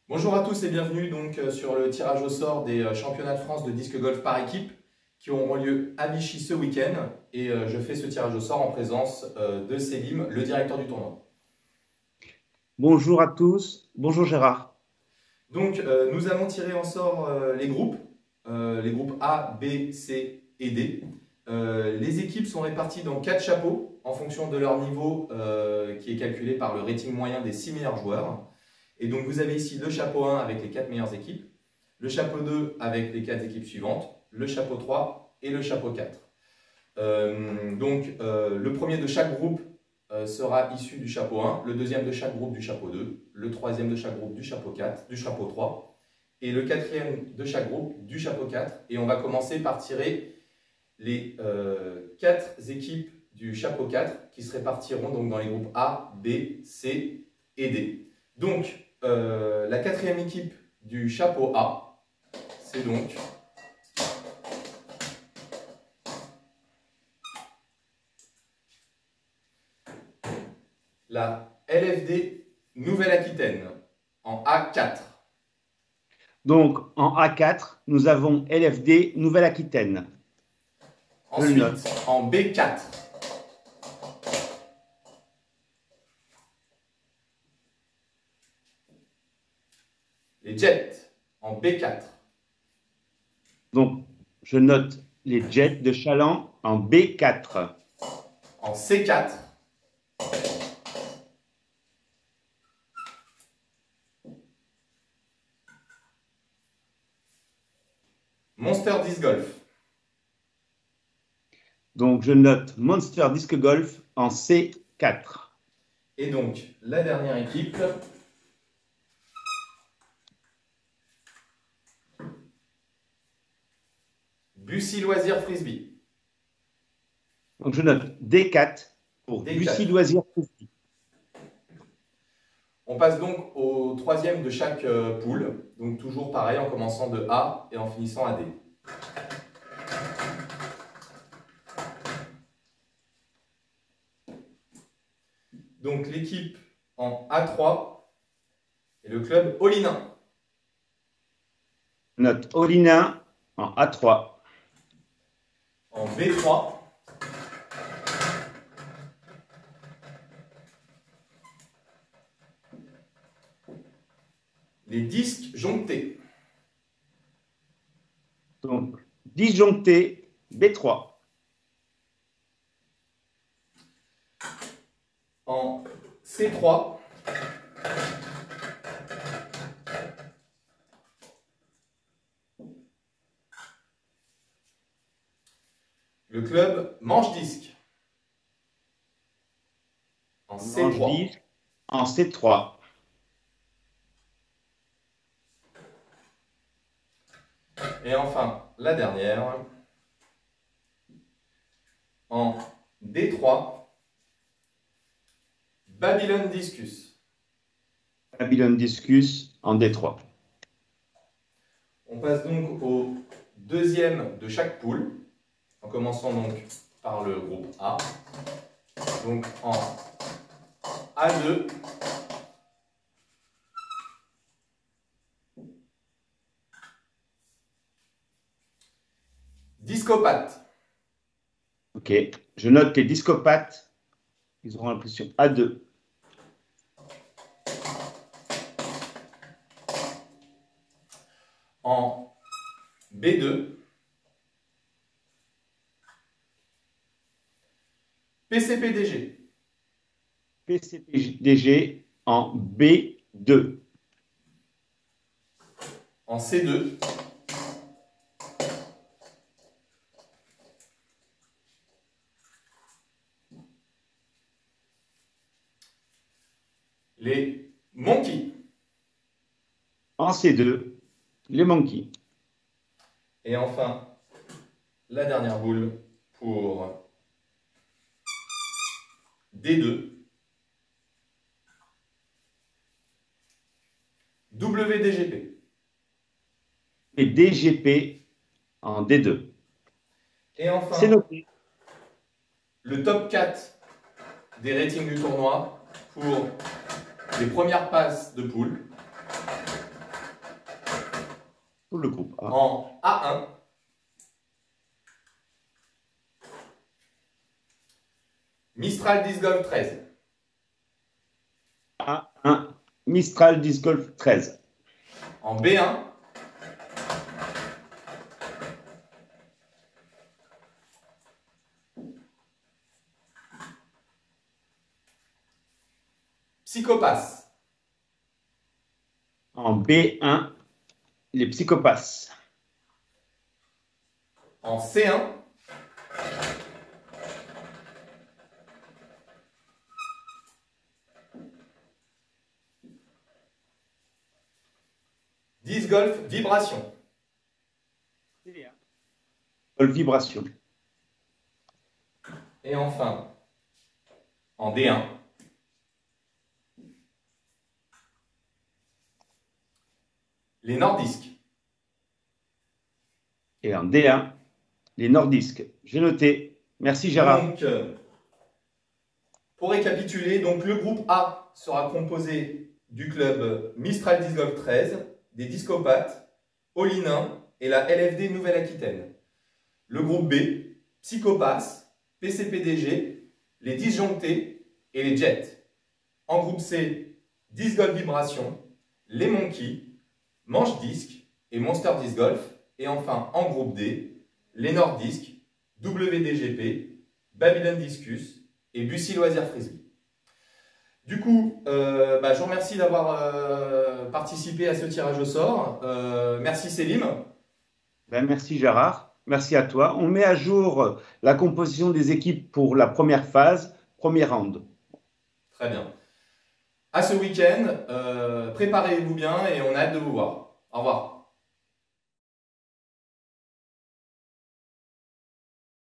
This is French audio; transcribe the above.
Bonjour à tous et bienvenue donc sur le tirage au sort des championnats de France de disque golf par équipe qui auront lieu à Vichy ce week-end. Et je fais ce tirage au sort en présence de Selim, le directeur du tournoi. Bonjour à tous, bonjour Gérard. Donc nous allons tirer en sort les groupes A, B, C et D. Les équipes sont réparties dans 4 chapeaux en fonction de leur niveau qui est calculé par le rating moyen des 6 meilleurs joueurs. Et donc vous avez ici le chapeau 1 avec les 4 meilleures équipes, le chapeau 2 avec les 4 équipes suivantes, le chapeau 3 et le chapeau 4. Le premier de chaque groupe sera issu du chapeau 1, le deuxième de chaque groupe du chapeau 2, le troisième de chaque groupe du chapeau 4, du chapeau 3, et le quatrième de chaque groupe du chapeau 4. Et on va commencer par tirer les 4 équipes du chapeau 4 qui se répartiront donc dans les groupes A, B, C et D. Donc, la quatrième équipe du chapeau A, c'est donc la LFD Nouvelle-Aquitaine en A4. Donc en A4, nous avons LFD Nouvelle-Aquitaine. Je le note. Ensuite, en B4, les Jets en B4. Donc je note les Jets de Chaland en B4. En C4, Monster Disc Golf. Donc je note Monster Disc Golf en C4. Et donc, la dernière équipe, Bussy Loisirs Frisbee. Donc je note D4 pour D4. Bussy Loisirs Frisbee. On passe donc au troisième de chaque poule. Donc toujours pareil, en commençant de A et en finissant à D. Donc l'équipe en A3 est le club Olinin. Note Olinin en A3. En B3, les disques jonctés. Donc disjoncté B3. En C3, le club Manche-Disque. En Manche C3. disque en C3. Et enfin, la dernière, en D3, Babylone Discus. Babylone Discus en D3. On passe donc au deuxième de chaque poule, en commençant donc par le groupe A. Donc en A2, Discopathe. Ok, je note les discopathes, ils auront la position A2. En B2, PCPDG. PCPDG en B2. En C2, les Monkeys. En C2, les Monkeys. Et enfin, la dernière boule pour D2, WDGP. Et DGP en D2. Et C'est enfin, noté. le top 4 des ratings du tournoi pour les premières passes de poule. pour le groupe A. En A1, Mistral Disc Golf 13. A1, Mistral Disc Golf 13. En B1, Psychopass. En B1, les Psychopasses. En C1, Disc Golf Vibration. Golf Vibration. Et enfin, en D1, les Nordisk. Et en D1, les Nordisk. J'ai noté. Merci Gérard. Donc, pour récapituler, donc le groupe A sera composé du club Mistral Disc Golf 13, des Discopathes, Olinin et la LFD Nouvelle-Aquitaine. Le groupe B, Psychopass, PCPDG, les Disjonctés et les Jets. En groupe C, Disc Golf Vibration, les Monkeys, Manche Disc et Monster Disc Golf. Et enfin, en groupe D, les Nordisk, WDGP, Babylon Discus et Bussy Loisirs Frisbee. Du coup, je vous remercie d'avoir participé à ce tirage au sort. Merci Selim. Merci Gérard. Merci à toi. On met à jour la composition des équipes pour la première phase, premier round. Très bien. À ce week-end, préparez-vous bien et on a hâte de vous voir. Au revoir.